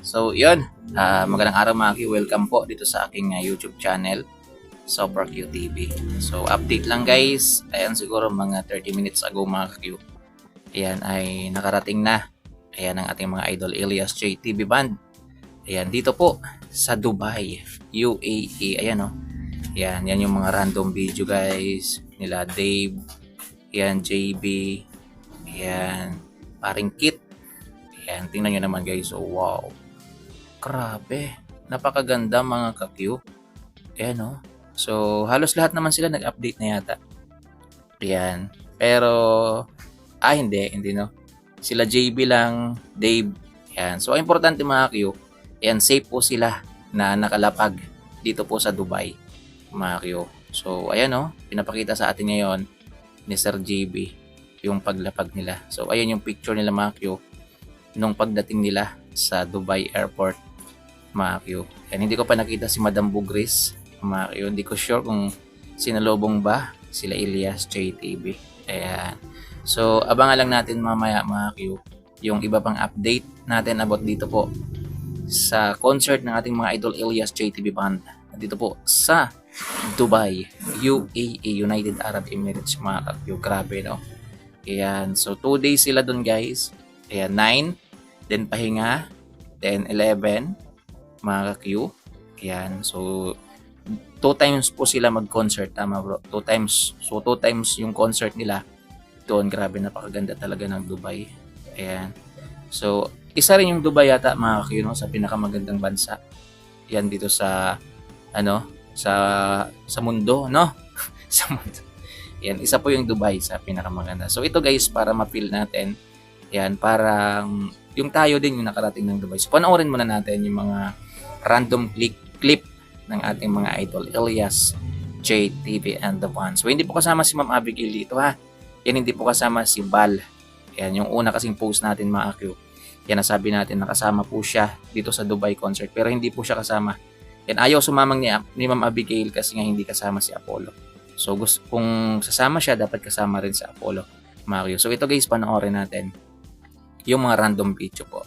So, yun. Magandang araw mga Q. Welcome po dito sa aking YouTube channel, Super Q TV. So, update lang guys. Ayan, siguro mga 30 minutes ago mga Q. Ayan, ay nakarating na. Ayan ang ating mga idol alias JTV Band. Ayan, dito po sa Dubai, UAE. Ayan o. Ayan, yan yung mga random video guys. Nila Dave. Ayan, JB. Ayan, paring Kit. Ayan, tingnan nyo naman guys. Oh, wow. Grabe. Napakaganda mga ka-Q. Ayan o. So, halos lahat naman sila nag-update na yata. Ayan. Pero, hindi no. Sila JB lang, Dave. Ayan. So, ang importante mga Q, ayan, safe po sila na nakalapag dito po sa Dubai, mga Q. So, ayan o. Pinapakita sa atin ngayon ni Sir JB yung paglapag nila. So, ayan yung picture nila mga Q nung pagdating nila sa Dubai Airport, mga Q. And hindi ko pa nakita si Madam Bugris, mga Q. Hindi ko sure kung sinalubong ba sila Elias JTV. Ayan. So, abangan lang natin mamaya mga Q yung iba pang update natin about dito po sa concert ng ating mga idol Elias JTV Band. Dito po sa Dubai, UAE, United Arab Emirates, mga Q. Grabe, no? Ayan. So, 2 days sila dun guys. Ayan, 9. Then pahinga. Then 11. Mga Q. Ayan. So, 2 times po sila mag-concert. Tama bro? 2 times. So, 2 times yung concert nila. Doon, grabe, napakaganda talaga ng Dubai. Ayan. So, isa rin yung Dubai yata mga Q, no? Sa pinakamagandang bansa. Yan dito sa, sa mundo, no? Sa mundo. Yan, isa po yung Dubai sa pinakamaganda. So, ito guys, para ma-feel natin. Yan, parang yung tayo din yung nakarating ng Dubai. So, panoorin muna natin yung mga random clip ng ating mga idol Elias JTV and the Band. So, hindi po kasama si Ma'am Abigail dito ha. Yan, hindi po kasama si Bal. Yan, yung una kasing post natin mga Q. Yan, nasabi natin nakasama po siya dito sa Dubai concert. Pero hindi po siya kasama. Yan, ayaw sumamang ni Ma'am Abigail kasi nga hindi kasama si Apollo. So, kung sasama siya, dapat kasama rin si Apollo, mga Q. So, ito guys, panoorin natin yung mga random video po.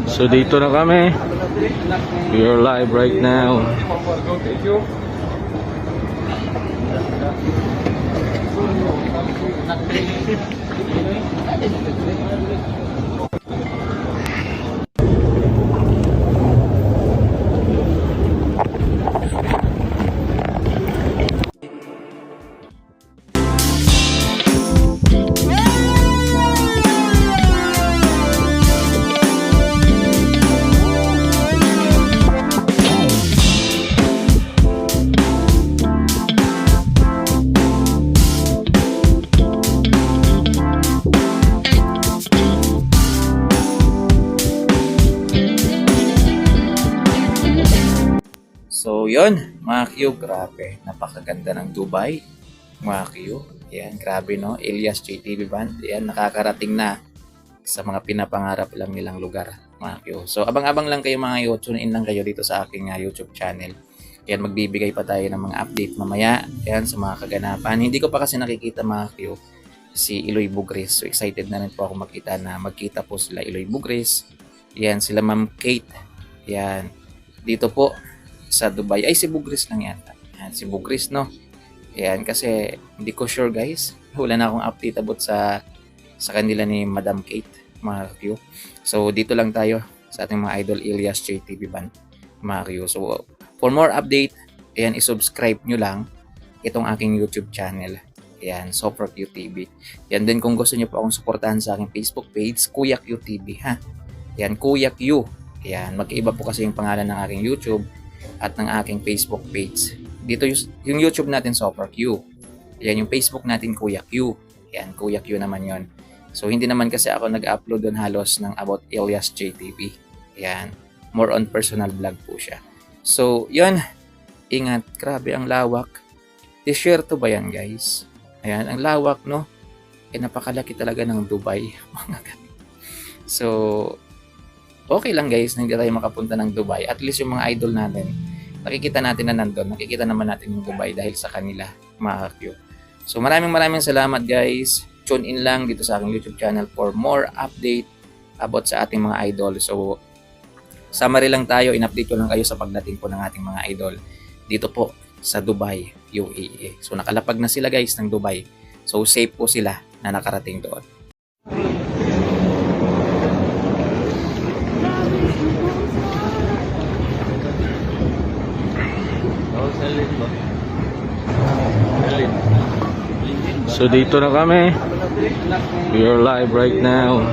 So dito na kami. We are live right now. So, yun, mga Q, grabe. Napakaganda ng Dubai, mga Q. Yan, grabe, no? Elias JTV Band. Yan, nakakarating na sa mga pinapangarap lang nilang lugar, mga Q. So, abang-abang lang kayo mga Q. Tune in lang kayo dito sa aking YouTube channel. Yan, magbibigay pa tayo ng mga update mamaya. Yan, sa mga kaganapan. Hindi ko pa kasi nakikita, mga Q, si Eloy Bugris. So, excited na rin po ako magkita po sila Eloy Bugris. Yan, sila Ma'am Kate. Yan, dito po sa Dubai. Ay, si Bugris lang yata. Yan, si Bugris, no? Yan, kasi hindi ko sure guys. Wala na akong update about sa kanila ni Madam Kate, mga Q. So, dito lang tayo sa ating mga idol Elias JTV Band, mga Q. So, for more update, ayan, isubscribe nyo lang itong aking YouTube channel. Ayan, Super Q TV. Yan din kung gusto nyo po akong suportahan sa aking Facebook page, Kuya Q TV, ha? Yan, Kuya Q. Ayan, magkaiba po kasi yung pangalan ng aking YouTube at ng aking Facebook page. Dito yung YouTube natin, Super Q. Yan, yung Facebook natin, Kuya Q. Yan, Kuya Q naman yon. So, hindi naman kasi ako nag-upload doon halos ng about Elias JTV. Yan, more on personal vlog po siya. So, yun. Ingat, grabe ang lawak. I-share to ba yan, guys? Ayan, ang lawak, no? Napakalaki talaga ng Dubai. So, okay lang guys na hindi tayo makapunta ng Dubai. At least yung mga idol natin, nakikita natin na nandun. Nakikita naman natin yung Dubai dahil sa kanila, mga ka-Q. So maraming salamat guys. Tune in lang dito sa aking YouTube channel for more update about sa ating mga idol. So summary lang tayo, in-update ko lang kayo sa pagdating po ng ating mga idol dito po sa Dubai, UAE. So nakalapag na sila guys ng Dubai. So safe po sila na nakarating doon. So dito na kami. We are live right now.